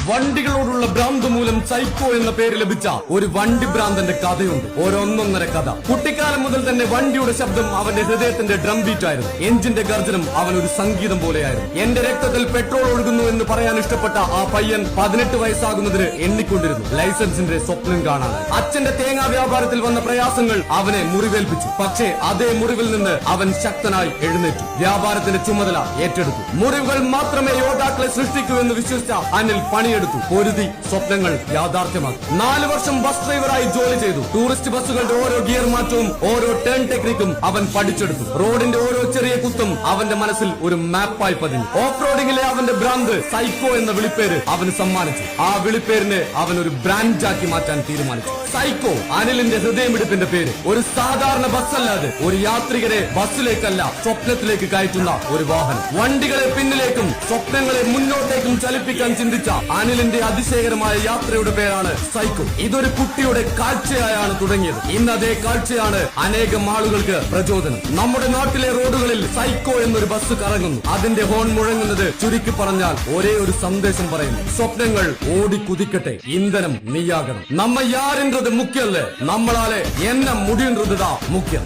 വണ്ടികളോടുള്ള ഭ്രാന്ത് മൂലം സൈക്കോ എന്ന പേര് ലഭിച്ച ഒരു വണ്ടി ഭ്രാന്തന്റെ കഥയുണ്ട്. ഒരൊന്നൊന്നര കഥ. കുട്ടിക്കാലം മുതൽ തന്നെ വണ്ടിയുടെ ശബ്ദം അവന്റെ ഹൃദയത്തിന്റെ ഡ്രം ബീറ്റ് ആയിരുന്നു. എഞ്ചിന്റെ ഗർജനം അവൻ ഒരു സംഗീതം പോലെയായിരുന്നു. എന്റെ രക്തത്തിൽ പെട്രോൾ ഒഴുകുന്നു എന്ന് പറയാൻ ഇഷ്ടപ്പെട്ട ആ പയ്യൻ 18 വയസ്സാകുന്നതിന് എണ്ണിക്കൊണ്ടിരുന്നു ലൈസൻസിന്റെ സ്വപ്നം കാണാൻ. അച്ഛന്റെ തേങ്ങാ വ്യാപാരത്തിൽ വന്ന പ്രയാസങ്ങൾ അവനെ മുറിവേൽപ്പിച്ചു. പക്ഷേ അതേ മുറിവിൽ നിന്ന് അവൻ ശക്തനായി എഴുന്നേറ്റു. വ്യാപാരത്തിന്റെ ചുമതല ഏറ്റെടുത്തു. മുറിവുകൾ മാത്രമേ യോദ്ധാക്കളെ സൃഷ്ടിക്കൂ എന്ന് വിശ്വസിച്ച അനിൽ പണിയെടുത്തു. പൊരുതി സ്വപ്നങ്ങൾ യാഥാർത്ഥ്യമാക്കി. 4 വർഷം ബസ് ഡ്രൈവറായി ജോലി ചെയ്തു. ടൂറിസ്റ്റ് ബസ്സുകളുടെ ഓരോ ഗിയർ മാറ്റവും ഓരോ ടേൺ ടെക്നിക്കും അവൻ പഠിച്ചെടുത്തു. റോഡിന്റെ ഓരോ ചെറിയ കുത്തും അവന്റെ മനസ്സിൽ ഒരു മാപ്പായി പതിഞ്ഞു. ഓഫ് റോഡിങ്ങിലെ അവന്റെ ഭ്രാന്ത് സൈക്കോ എന്ന വിളിപ്പേര് അവന് സമ്മാനിച്ചു. ആ വിളിപ്പേരിനെ അവൻ ഒരു ബ്രാൻഡാക്കി മാറ്റാൻ തീരുമാനിച്ചു. സൈക്കോ അനിലിന്റെ ഹൃദയമിടിപ്പിന്റെ പേര്. ഒരു സാധാരണ ബസ്സല്ലാതെ ഒരു യാത്രികരെ ബസ്സിലേക്കല്ല സ്വപ്നത്തിലേക്ക് കയറ്റുന്ന ഒരു വാഹനം. വണ്ടികളെ പിന്നിലേക്കും സ്വപ്നങ്ങളെ മുന്നോട്ടേക്കും ചലിപ്പിക്കാൻ ചിന്തിച്ച അനിലിന്റെ അതിശയകരമായ യാത്രയുടെ പേരാണ് സൈക്കോ. ഇതൊരു കുട്ടിയുടെ കാഴ്ചയായാണ് തുടങ്ങിയത്. ഇന്ന് അതേ കാഴ്ചയാണ് അനേകം ആളുകൾക്ക് പ്രചോദനം. നമ്മുടെ നാട്ടിലെ റോഡുകളിൽ സൈക്കോ എന്നൊരു ബസ് കറങ്ങുന്നു. അതിന്റെ ഹോൺ മുഴങ്ങുന്നത് ചുരുക്കി പറഞ്ഞാൽ ഒരേ ഒരു സന്ദേശം പറയുന്നു: സ്വപ്നങ്ങൾ ഓടിക്കുതിക്കട്ടെ, ഇന്ധനം നീയാകണം. നമ്മ യാരെன்றது മുഖ്യമല്ല, നമ്മളാലെ എന്നെ മുടിയുന്നത് മുഖ്യം.